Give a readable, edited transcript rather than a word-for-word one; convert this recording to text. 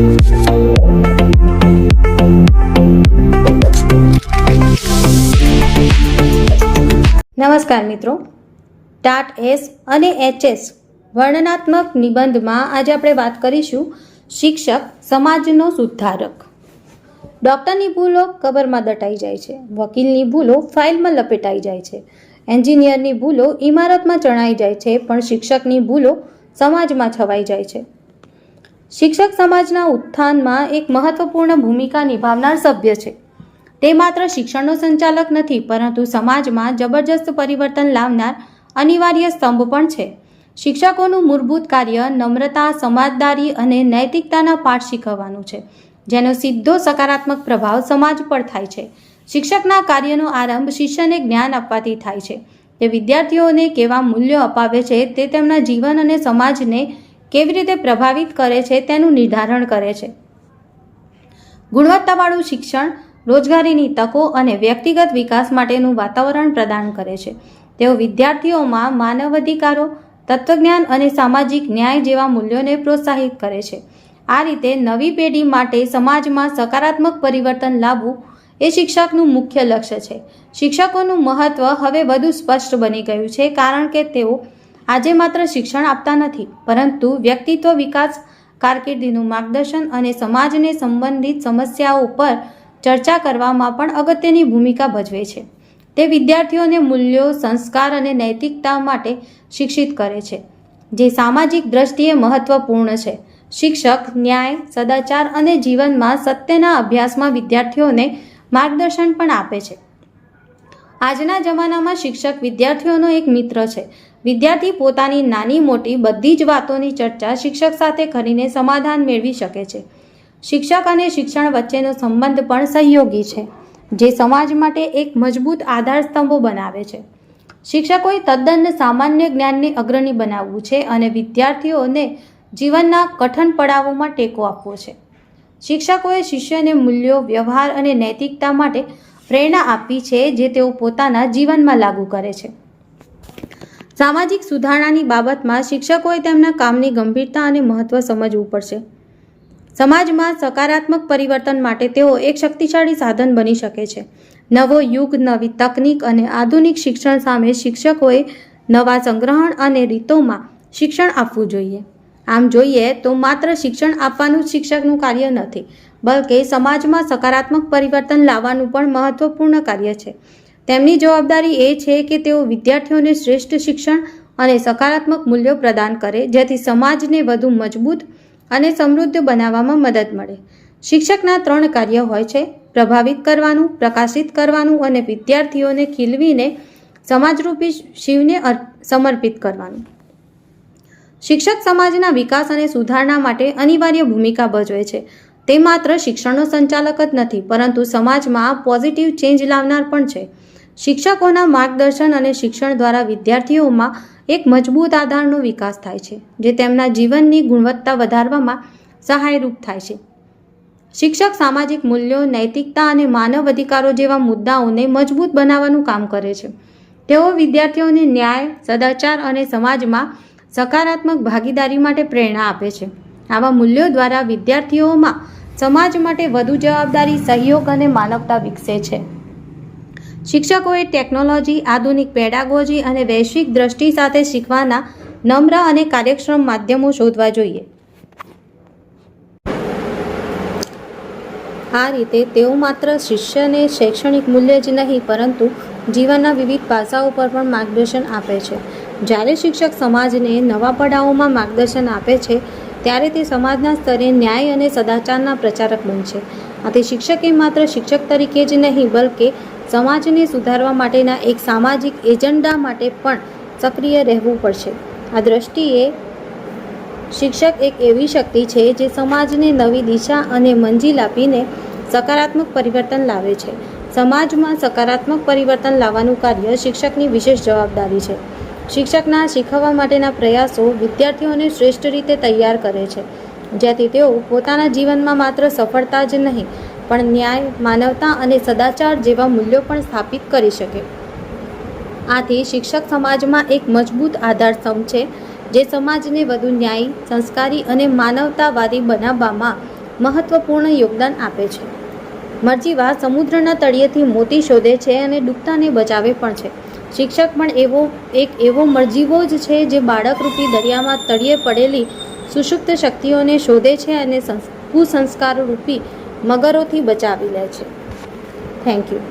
નમસ્કાર મિત્રો, TAT S અને એચએસ વર્ણનાત્મક નિબંધમાં આજે આપણે વાત કરીશું શિક્ષક સમાજનો સુધારક. ડૉક્ટરની ભૂલો કબરમાં દટાઈ જાય છે, વકીલની ભૂલો ફાઇલમાં લપેટાઈ જાય છે, એન્જિનિયરની ભૂલો ઇમારતમાં ચણાઈ જાય છે, પણ શિક્ષકની ભૂલો સમાજમાં છવાઈ જાય છે. શિક્ષક સમાજના ઉત્થાનમાં એક મહત્વપૂર્ણ ભૂમિકા નિભાવનાર સભ્ય છે. તે માત્ર શિક્ષણનો સંચાલક નથી, પરંતુ સમાજમાં જબરજસ્ત પરિવર્તન લાવનાર અનિવાર્ય સ્તંભ પણ છે. શિક્ષકોનું મૂળભૂત કાર્ય નમ્રતા, સમાજદારી અને નૈતિકતાના પાઠ શીખવવાનું છે, જેનો સીધો સકારાત્મક પ્રભાવ સમાજ પર થાય છે. શિક્ષકના કાર્યનો આરંભ શિષ્યને જ્ઞાન આપવાથી થાય છે. તે વિદ્યાર્થીઓને કેવા મૂલ્યો અપાવે છે, તે તેમના જીવન અને સમાજને કેવી રીતે પ્રભાવિત કરે છે તેનું નિર્ધારણ કરે છે. ગુણવત્તાવાળું શિક્ષણ રોજગારીની તકો અને વ્યક્તિગત વિકાસ માટેનું વાતાવરણ પ્રદાન કરે છે. તેઓ વિદ્યાર્થીઓમાં માનવ અધિકારો, તત્વજ્ઞાન અને સામાજિક ન્યાય જેવા મૂલ્યોને પ્રોત્સાહિત કરે છે. આ રીતે નવી પેઢી માટે સમાજમાં સકારાત્મક પરિવર્તન લાવવું એ શિક્ષકનું મુખ્ય લક્ષ્ય છે. શિક્ષકોનું મહત્વ હવે વધુ સ્પષ્ટ બની ગયું છે, કારણ કે તેઓ આજે માત્ર શિક્ષણ આપતા નથી, પરંતુ વ્યક્તિત્વ વિકાસ, કારકિર્દીનું માર્ગદર્શન અને સમાજને સંબંધિત સમસ્યાઓ પર ચર્ચા કરવામાં પણ અગત્યની ભૂમિકા ભજવે છે. તે વિદ્યાર્થીઓને મૂલ્યો, સંસ્કાર અને નૈતિકતા માટે શિક્ષિત કરે છે, જે સામાજિક દ્રષ્ટિએ મહત્વપૂર્ણ છે. શિક્ષક ન્યાય, સદાચાર અને જીવનમાં સત્યના અભ્યાસમાં વિદ્યાર્થીઓને માર્ગદર્શન પણ આપે છે. આજના જમાનામાં શિક્ષક વિદ્યાર્થીઓનો એક મિત્ર છે. વિદ્યાર્થી પોતાની નાની મોટી બધી જ વાતોની ચર્ચા શિક્ષક સાથે કરીને સમાધાન મેળવી શકે છે. શિક્ષક અને શિક્ષણ વચ્ચેનો સંબંધ પણ સહયોગી છે, જે સમાજ માટે એક મજબૂત આધારસ્તંભો બનાવે છે. શિક્ષકોએ તદ્દન સામાન્ય જ્ઞાનને અગ્રણી બનાવવું છે અને વિદ્યાર્થીઓને જીવનના કઠણ પડાવોમાં ટેકો આપવો છે. શિક્ષકોએ શિષ્યને મૂલ્યો, વ્યવહાર અને નૈતિકતા માટે પ્રેરણા આપવી છે, જે તેઓ પોતાના જીવનમાં લાગુ કરે છે. સામાજિક સુધારણાની બાબતમાં શિક્ષકોએ તેમના કામની ગંભીરતા અને મહત્વ સમજવું પડશે. સમાજમાં સકારાત્મક પરિવર્તન માટે તેઓ એક શક્તિશાળી સાધન બની શકે છે. નવો યુગ, નવી તકનીક અને આધુનિક શિક્ષણ સામે શિક્ષકોએ નવા સંગ્રહણ અને રીતોમાં શિક્ષણ આપવું જોઈએ. આમ જોઈએ તો માત્ર શિક્ષણ આપવાનું જ શિક્ષકનું કાર્ય નથી, બલકે સમાજમાં સકારાત્મક પરિવર્તન લાવવાનું પણ મહત્વપૂર્ણ કાર્ય છે. તેમની જવાબદારી એ છે કે તેઓ વિદ્યાર્થીઓને શ્રેષ્ઠ શિક્ષણ અને સકારાત્મક મૂલ્યો પ્રદાન કરે, જેથી સમાજને વધુ મજબૂત અને સમૃદ્ધ બનાવવામાં મદદ મળે. શિક્ષકના 3 કાર્ય હોય છે: પ્રભાવિત કરવાનું, પ્રકાશિત કરવાનું અને વિદ્યાર્થીઓને ખીલવીને સમાજરૂપી શિવને સમર્પિત કરવાનું. શિક્ષક સમાજના વિકાસ અને સુધારણા માટે અનિવાર્ય ભૂમિકા ભજવે છે. તે માત્ર શિક્ષણનો સંચાલક જ નથી, પરંતુ સમાજમાં પોઝિટિવ ચેન્જ લાવનાર પણ છે. શિક્ષકોના માર્ગદર્શન અને શિક્ષણ દ્વારા વિદ્યાર્થીઓમાં એક મજબૂત આધારનો વિકાસ થાય છે, જે તેમના જીવનની ગુણવત્તા વધારવામાં સહાયરૂપ થાય છે. શિક્ષક સામાજિક મૂલ્યો, નૈતિકતા અને માનવ અધિકારો જેવા મુદ્દાઓને મજબૂત બનાવવાનું કામ કરે છે. તેઓ વિદ્યાર્થીઓને ન્યાય, સદાચાર અને સમાજમાં સકારાત્મક ભાગીદારી માટે પ્રેરણા આપે છે. આવા મૂલ્યો દ્વારા વિદ્યાર્થીઓમાં સમાજ માટે વધુ જવાબદારી, સહયોગ અને માનવતા વિકસે છે. શિક્ષકોએ ટેકનોલોજી, આધુનિક પેડાગોજી અને વૈશ્વિક દ્રષ્ટિ સાથે શીખવાના નમ્ર અને કાર્યક્ષમ માધ્યમો શોધવા જોઈએ. આ રીતે તેઓ માત્ર શિષ્યને શૈક્ષણિક મૂલ્ય જ નહીં, પરંતુ જીવનના વિવિધ પાસાઓ પર પણ માર્ગદર્શન આપે છે. જ્યારે શિક્ષક સમાજને નવા પડાવોમાં માર્ગદર્શન આપે છે, ત્યારે તે સમાજના સ્તરે ન્યાય અને સદાચારના પ્રચારક બનશે. આથી શિક્ષકે માત્ર શિક્ષક તરીકે જ નહીં, બલકે સમાજને સુધારવા માટેના એક સામાજિક એજન્ડા માટે પણ સક્રિય રહેવું પડશે. આ દ્રષ્ટિએ શિક્ષક એક એવી શક્તિ છે જે સમાજને નવી દિશા અને મંજિલ આપીને સકારાત્મક પરિવર્તન લાવે છે. સમાજમાં સકારાત્મક પરિવર્તન લાવવાનું કાર્ય શિક્ષકની વિશેષ જવાબદારી છે. શિક્ષકના શીખવવા માટેના પ્રયાસો વિદ્યાર્થીઓને શ્રેષ્ઠ રીતે તૈયાર કરે છે, જેથી તેઓ પોતાના જીવનમાં માત્ર સફળતા જ નહીં, પણ ન્યાય, માનવતા અને સદાચાર જેવા મૂલ્યો પણ સ્થાપિત કરી શકે. આથી શિક્ષક સમાજમાં એક મજબૂત આધારસ્તંભ છે, જે સમાજને વધુ ન્યાયી, સંસ્કારી અને માનવતાવાદી બનાવવામાં મહત્વપૂર્ણ યોગદાન આપે છે. મરજીવા સમુદ્રના તળિયેથી મોતી શોધે છે અને ડૂબતાને બચાવે પણ છે. શિક્ષક પણ એક એવો મરજીવો જ છે જે બાળકરૂપી દરિયામાં તળિયે પડેલી સુષુપ્ત શક્તિઓને શોધે છે અને કુસંસ્કારરૂપી મગરોથી બચાવી લે છે. Thank you.